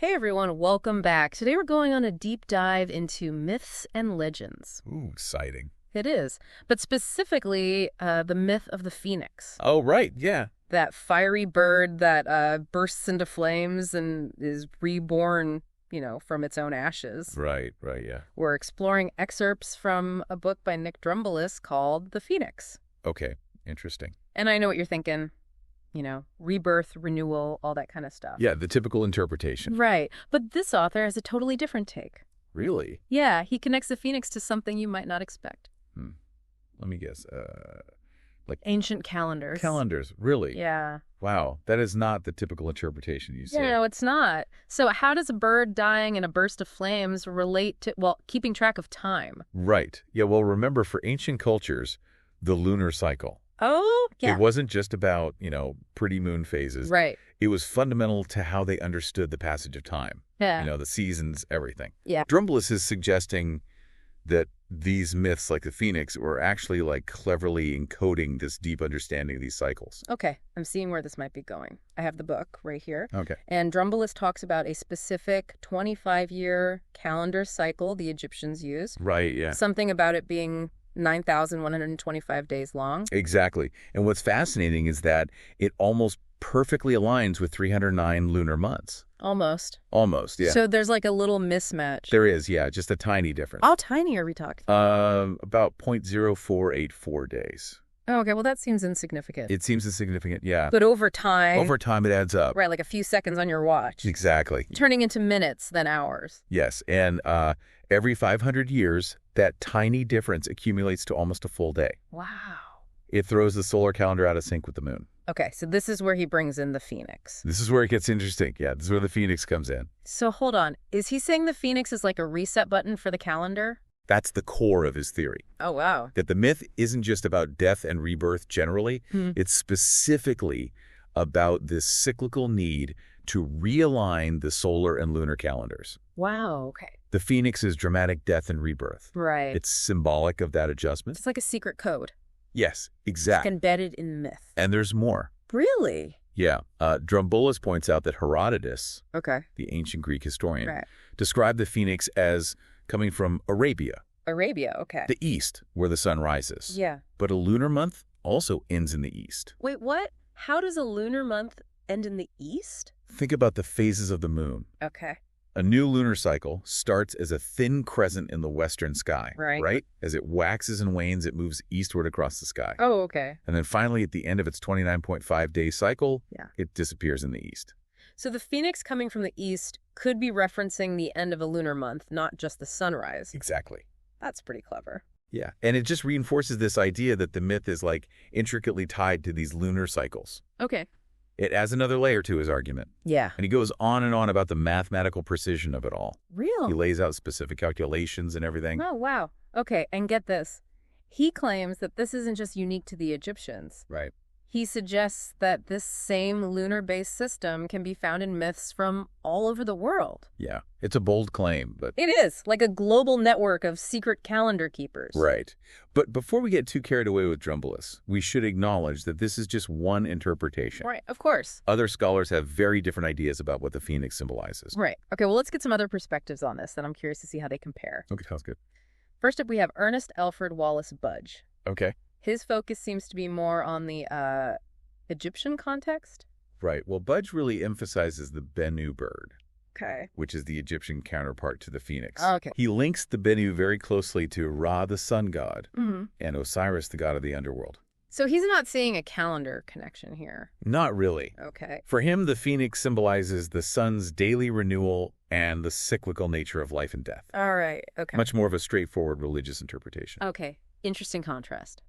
Hey everyone, welcome back. Today we're going on a deep dive into myths and legends. Ooh, exciting. It is, but specifically the myth of the phoenix. Oh, right, yeah. That fiery bird that bursts into flames and is reborn, from its own ashes. Right, yeah. We're exploring excerpts from a book by Nick Drumballis called The Phoenix. Okay, interesting. And I know what you're thinking. Rebirth, renewal, all that kind of stuff. Yeah, the typical interpretation. Right. But this author has a totally different take. Really? Yeah, he connects the phoenix to something you might not expect. Let me guess. Like ancient calendars. Calendars, really? Yeah. Wow, that is not the typical interpretation you say. Yeah, no, it's not. So how does a bird dying in a burst of flames relate to, keeping track of time? Right. Yeah, well, remember, for ancient cultures, the lunar cycle. Oh, yeah. It wasn't just about, pretty moon phases. Right. It was fundamental to how they understood the passage of time. Yeah. The seasons, everything. Yeah. Drumballis is suggesting that these myths, like the phoenix, were actually cleverly encoding this deep understanding of these cycles. Okay, I'm seeing where this might be going. I have the book right here. Okay. And Drumballis talks about a specific 25-year calendar cycle the Egyptians used. Right, yeah. Something about it being 9,125 days long. Exactly. And what's fascinating is that it almost perfectly aligns with 309 lunar months. Almost. Almost, yeah. So there's like a little mismatch. There is, yeah, just a tiny difference. How tiny are we talking? About 0.0484 days. Oh, okay, well, that seems insignificant. It seems insignificant, yeah. But over time... Over time, it adds up. Right, like a few seconds on your watch. Exactly. Turning into minutes, then hours. Yes, and every 500 years, that tiny difference accumulates to almost a full day. Wow. It throws the solar calendar out of sync with the moon. Okay, so this is where he brings in the phoenix. This is where it gets interesting. Yeah, this is where the phoenix comes in. So hold on. Is he saying the phoenix is like a reset button for the calendar? That's the core of his theory. Oh, wow. That the myth isn't just about death and rebirth generally. It's specifically about this cyclical need to realign the solar and lunar calendars. Wow, okay. The phoenix is dramatic death and rebirth. Right. It's symbolic of that adjustment. It's like a secret code. Yes, It's exactly. embedded in myth. And there's more. Really? Yeah. Drumballis points out that Herodotus, Okay. the ancient Greek historian, Right. described the phoenix as coming from Arabia, Arabia, okay. the east, where the sun rises. Yeah. But a lunar month also ends in the east. Wait, what? How does a lunar month end in the east? Think about the phases of the moon. Okay. A new lunar cycle starts as a thin crescent in the western sky. Right. As it waxes and wanes, it moves eastward across the sky. Oh, okay. And then finally, at the end of its 29.5-day cycle, Yeah. it disappears in the east. So the phoenix coming from the east could be referencing the end of a lunar month, not just the sunrise. Exactly. That's pretty clever. Yeah. And it just reinforces this idea that the myth is intricately tied to these lunar cycles. Okay. It adds another layer to his argument. Yeah. And he goes on and on about the mathematical precision of it all. Real? He lays out specific calculations and everything. Oh, wow. Okay, and get this. He claims that this isn't just unique to the Egyptians. Right. He suggests that this same lunar-based system can be found in myths from all over the world. Yeah. It's a bold claim, but... It is, like a global network of secret calendar keepers. Right. But before we get too carried away with Drumballis, we should acknowledge that this is just one interpretation. Right, of course. Other scholars have very different ideas about what the phoenix symbolizes. Right. Okay, well, let's get some other perspectives on this, and I'm curious to see how they compare. Okay, sounds good. First up, we have Ernest Alfred Wallace Budge. Okay. His focus seems to be more on the Egyptian context. Right. Well, Budge really emphasizes the Bennu bird, Okay. which is the Egyptian counterpart to the phoenix. Okay. He links the Bennu very closely to Ra, the sun god, Mm-hmm. and Osiris, the god of the underworld. So he's not seeing a calendar connection here. Not really. Okay. For him, the phoenix symbolizes the sun's daily renewal and the cyclical nature of life and death. All right. Okay. Much more of a straightforward religious interpretation. Okay. Interesting contrast.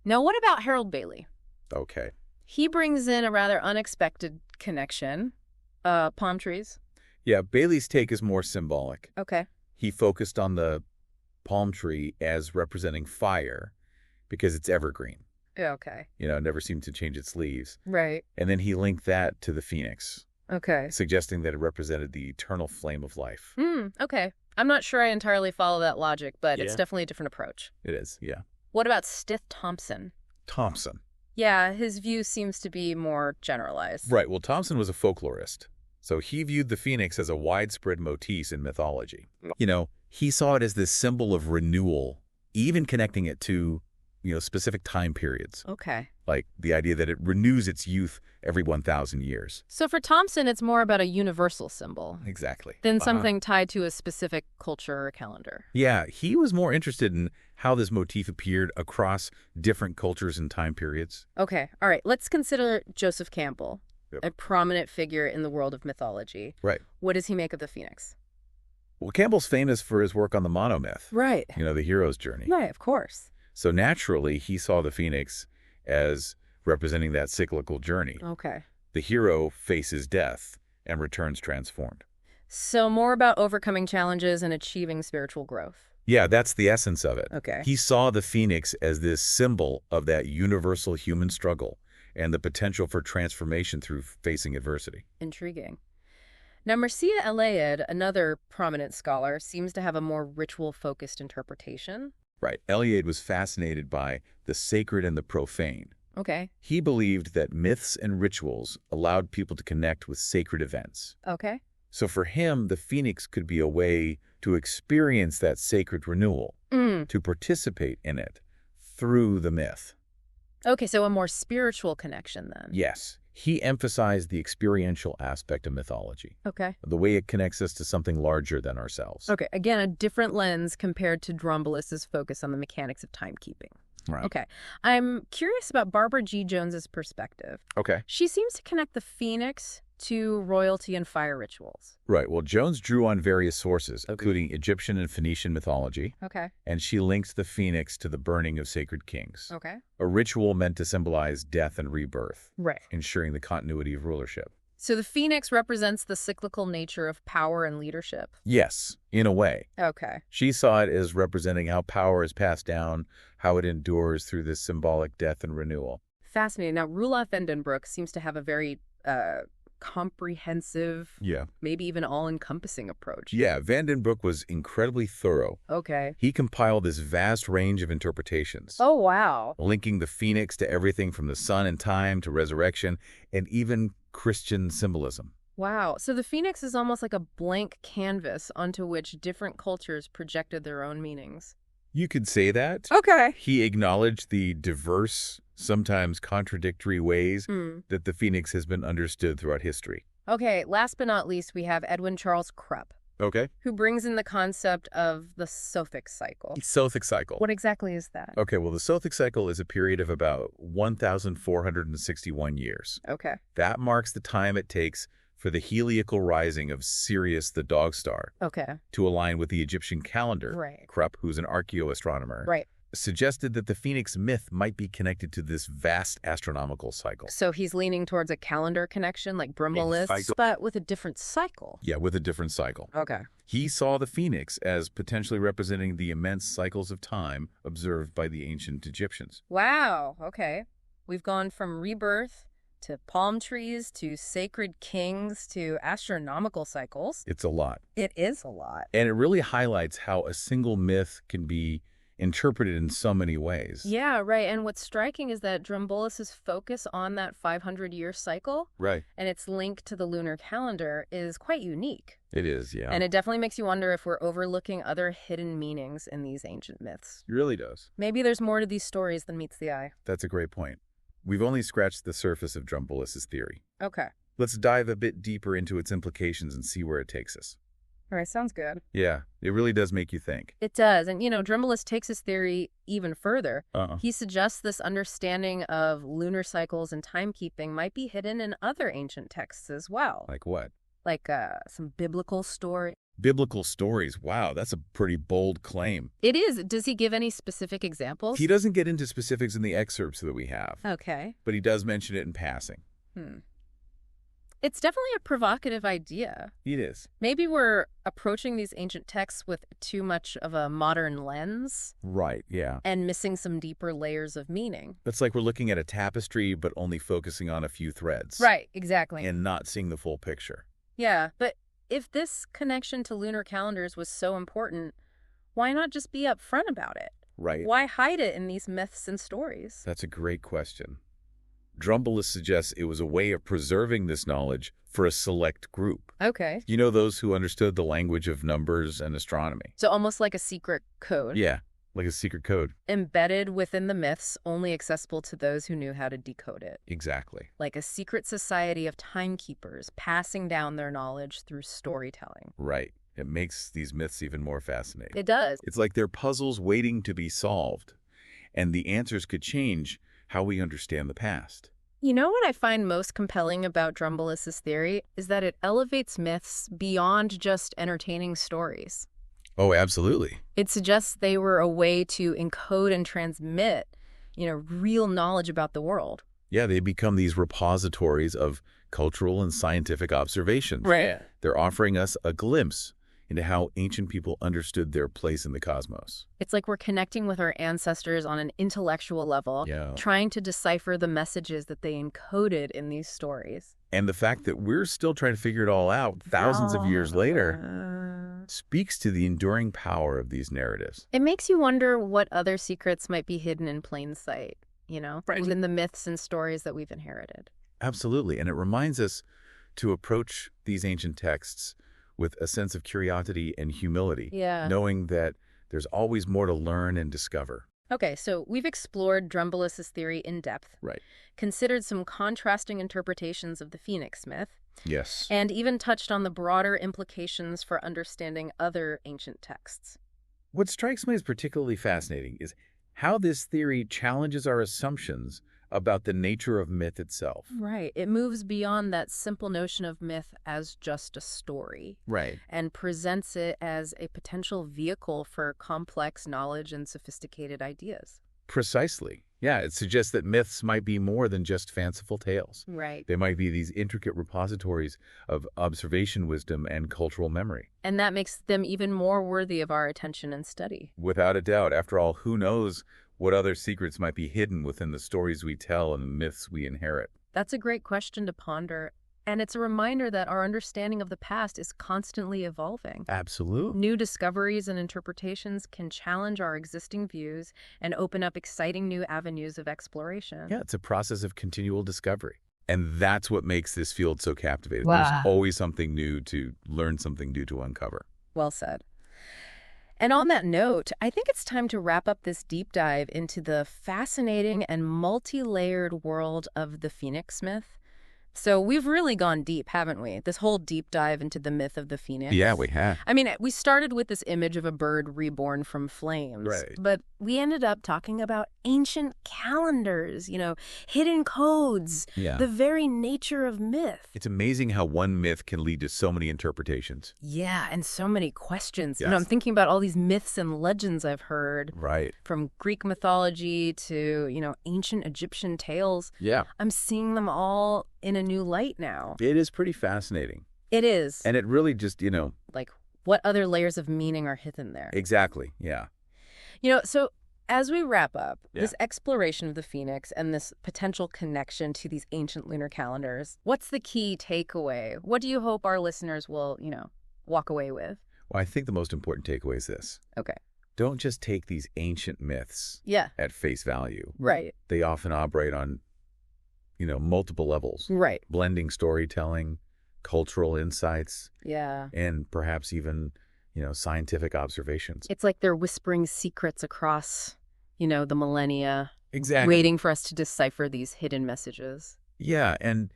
Now, what about Harold Bailey? Okay. He brings in a rather unexpected connection. Palm trees. Yeah, Bailey's take is more symbolic. Okay. He focused on the palm tree as representing fire because it's evergreen. Yeah, okay. It never seemed to change its leaves. Right. And then he linked that to the phoenix, Okay. suggesting that it represented the eternal flame of life. Okay. I'm not sure I entirely follow that logic, but it's Yeah. definitely a different approach. It is, yeah. What about Stith Thompson? Thompson. Yeah, his view seems to be more generalized. Right, well, Thompson was a folklorist. So he viewed the phoenix as a widespread motif in mythology. He saw it as this symbol of renewal, even connecting it to, specific time periods. Okay. Like the idea that it renews its youth every 1,000 years. So for Thompson, it's more about a universal symbol Exactly. than something tied to a specific culture or calendar. Yeah, he was more interested in how this motif appeared across different cultures and time periods. Okay. All right. Let's consider Joseph Campbell, Yep. a prominent figure in the world of mythology. Right. What does he make of the phoenix? Well, Campbell's famous for his work on the monomyth, Right. the hero's journey. Right, of course. So naturally, he saw the phoenix as representing that cyclical journey. Okay. The hero faces death and returns transformed. So more about overcoming challenges and achieving spiritual growth. Yeah, that's the essence of it. Okay. He saw the phoenix as this symbol of that universal human struggle and the potential for transformation through facing adversity. Intriguing. Now, Mircea Eliade, another prominent scholar, seems to have a more ritual-focused interpretation. Right. Eliade was fascinated by the sacred and the profane. Okay. He believed that myths and rituals allowed people to connect with sacred events. Okay. So for him, the phoenix could be a way to experience that sacred renewal, to participate in it through the myth. Okay, so a more spiritual connection then. Yes. He emphasized the experiential aspect of mythology, Okay. the way it connects us to something larger than ourselves. Okay, again, a different lens compared to Drombolis's focus on the mechanics of timekeeping. Right. Okay. I'm curious about Barbara G. Jones's perspective. Okay. She seems to connect the phoenix to royalty and fire rituals. Right. Well, Jones drew on various sources, including Egyptian and Phoenician mythology, Okay. and she linked the phoenix to the burning of sacred kings, Okay. a ritual meant to symbolize death and rebirth, Right. ensuring the continuity of rulership. So the phoenix represents the cyclical nature of power and leadership. Yes, in a way. Okay. She saw it as representing how power is passed down, how it endures through this symbolic death and renewal. Fascinating. Now, Roelof Vandenbroek seems to have a very comprehensive, Yeah. maybe even all-encompassing approach. Yeah, Vandenbroek was incredibly thorough. Okay. He compiled this vast range of interpretations, Oh, wow. linking the phoenix to everything from the sun and time to resurrection, and even Christian symbolism. Wow. So the phoenix is almost like a blank canvas onto which different cultures projected their own meanings. You could say that. Okay. He acknowledged the diverse, sometimes contradictory ways that the phoenix has been understood throughout history. Okay, last but not least, we have Edwin Charles Krupp, Okay. who brings in the concept of the Sothic cycle. Sothic cycle. What exactly is that? Okay, well, the Sothic cycle is a period of about 1,461 years. Okay. That marks the time it takes for the heliacal rising of Sirius, the dog star, Okay. to align with the Egyptian calendar. Right. Krupp, who's an archaeoastronomer, Right. suggested that the phoenix myth might be connected to this vast astronomical cycle. So he's leaning towards a calendar connection like Brumbalist, Cycle. but with a different cycle. Yeah, with a different cycle. Okay. He saw the phoenix as potentially representing the immense cycles of time observed by the ancient Egyptians. Wow. Okay. We've gone from rebirth to palm trees to sacred kings to astronomical cycles. It's a lot. It is a lot. And it really highlights how a single myth can be interpreted in so many ways. Yeah, right. And what's striking is that Drombolis's focus on that 500-year cycle Right. and its link to the lunar calendar is quite unique. It is, yeah. And it definitely makes you wonder if we're overlooking other hidden meanings in these ancient myths. It really does. Maybe there's more to these stories than meets the eye. That's a great point. We've only scratched the surface of Drombolis's theory. Okay. Let's dive a bit deeper into its implications and see where it takes us. All right, sounds good. Yeah, it really does make you think. It does. And, Drombolis takes his theory even further. Uh-uh. He suggests this understanding of lunar cycles and timekeeping might be hidden in other ancient texts as well. Like what? Like some biblical story. Biblical stories. Wow, that's a pretty bold claim. It is. Does he give any specific examples? He doesn't get into specifics in the excerpts that we have, Okay. but he does mention it in passing. It's definitely a provocative idea. It is. Maybe we're approaching these ancient texts with too much of a modern lens Right, yeah. and missing some deeper layers of meaning. It's like we're looking at a tapestry, but only focusing on a few threads. Right, exactly. And not seeing the full picture. Yeah, but if this connection to lunar calendars was so important, why not just be upfront about it? Right. Why hide it in these myths and stories? That's a great question. Drumbalist suggests it was a way of preserving this knowledge for a select group. Okay. You know, those who understood the language of numbers and astronomy. So almost like a secret code. Yeah, like a secret code. Embedded within the myths, only accessible to those who knew how to decode it. Exactly. Like a secret society of timekeepers passing down their knowledge through storytelling. Right. It makes these myths even more fascinating. It does. It's like they're puzzles waiting to be solved, and the answers could change how we understand the past. You know what I find most compelling about Drumbalist's theory is that it elevates myths beyond just entertaining stories. Oh, absolutely. It suggests they were a way to encode and transmit, real knowledge about the world. Yeah, they become these repositories of cultural and scientific observations. Right. They're offering us a glimpse into how ancient people understood their place in the cosmos. It's like we're connecting with our ancestors on an intellectual level, trying to decipher the messages that they encoded in these stories. And the fact that we're still trying to figure it all out thousands of years later speaks to the enduring power of these narratives. It makes you wonder what other secrets might be hidden in plain sight, within the myths and stories that we've inherited. Absolutely. And it reminds us to approach these ancient texts with a sense of curiosity and humility, knowing that there's always more to learn and discover. Okay, so we've explored Drumbalist's theory in depth, considered some contrasting interpretations of the Phoenix myth, Yes. and even touched on the broader implications for understanding other ancient texts. What strikes me as particularly fascinating is how this theory challenges our assumptions about the nature of myth itself. Right. It moves beyond that simple notion of myth as just a story. Right. And presents it as a potential vehicle for complex knowledge and sophisticated ideas. Precisely. Yeah, it suggests that myths might be more than just fanciful tales. Right. They might be these intricate repositories of observation wisdom and cultural memory. And that makes them even more worthy of our attention and study. Without a doubt. After all, who knows what other secrets might be hidden within the stories we tell and the myths we inherit? That's a great question to ponder. And it's a reminder that our understanding of the past is constantly evolving. Absolutely. New discoveries and interpretations can challenge our existing views and open up exciting new avenues of exploration. Yeah, it's a process of continual discovery. And that's what makes this field so captivating. Wow. There's always something new to learn, something new to uncover. Well said. And on that note, I think it's time to wrap up this deep dive into the fascinating and multi-layered world of the Phoenix myth. So we've really gone deep, haven't we? This whole deep dive into the myth of the Phoenix. Yeah, we have. I mean, we started with this image of a bird reborn from flames. Right. But we ended up talking about ancient calendars, hidden codes, the very nature of myth. It's amazing how one myth can lead to so many interpretations. Yeah, and so many questions. Yes. I'm thinking about all these myths and legends I've heard. Right. From Greek mythology to, ancient Egyptian tales. Yeah. I'm seeing them all in a new light now. It is pretty fascinating. It is. And it really just, Like, what other layers of meaning are hidden there? Exactly, yeah. So as we wrap up, this exploration of the Phoenix and this potential connection to these ancient lunar calendars, what's the key takeaway? What do you hope our listeners will, walk away with? Well, I think the most important takeaway is this. Okay. Don't just take these ancient myths at face value. Right. They often operate on, multiple levels. Right. Blending storytelling, cultural insights. Yeah. And perhaps even, scientific observations. It's like they're whispering secrets across, the millennia. Exactly. Waiting for us to decipher these hidden messages. Yeah. And,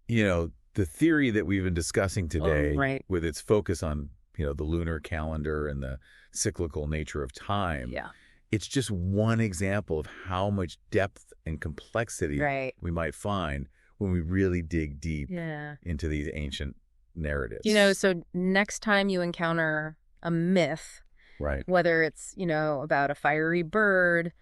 the theory that we've been discussing today with its focus on, the lunar calendar and the cyclical nature of time. Yeah. It's just one example of how much depth and complexity we might find when we really dig deep into these ancient narratives. So next time you encounter a myth, whether it's, about a fiery bird,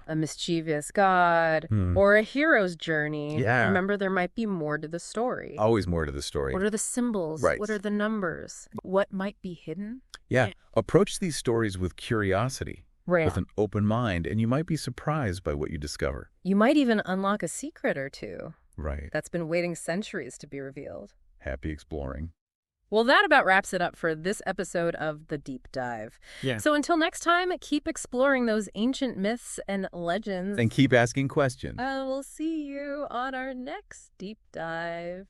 a mischievous god, or a hero's journey, remember there might be more to the story. Always more to the story. What are the symbols? What are the numbers? What might be hidden? Yeah. Approach these stories with curiosity. With an open mind, and you might be surprised by what you discover. You might even unlock a secret or two. Right. That's been waiting centuries to be revealed. Happy exploring. Well, that about wraps it up for this episode of The Deep Dive. Yeah. So until next time, keep exploring those ancient myths and legends. And keep asking questions. We'll see you on our next Deep Dive.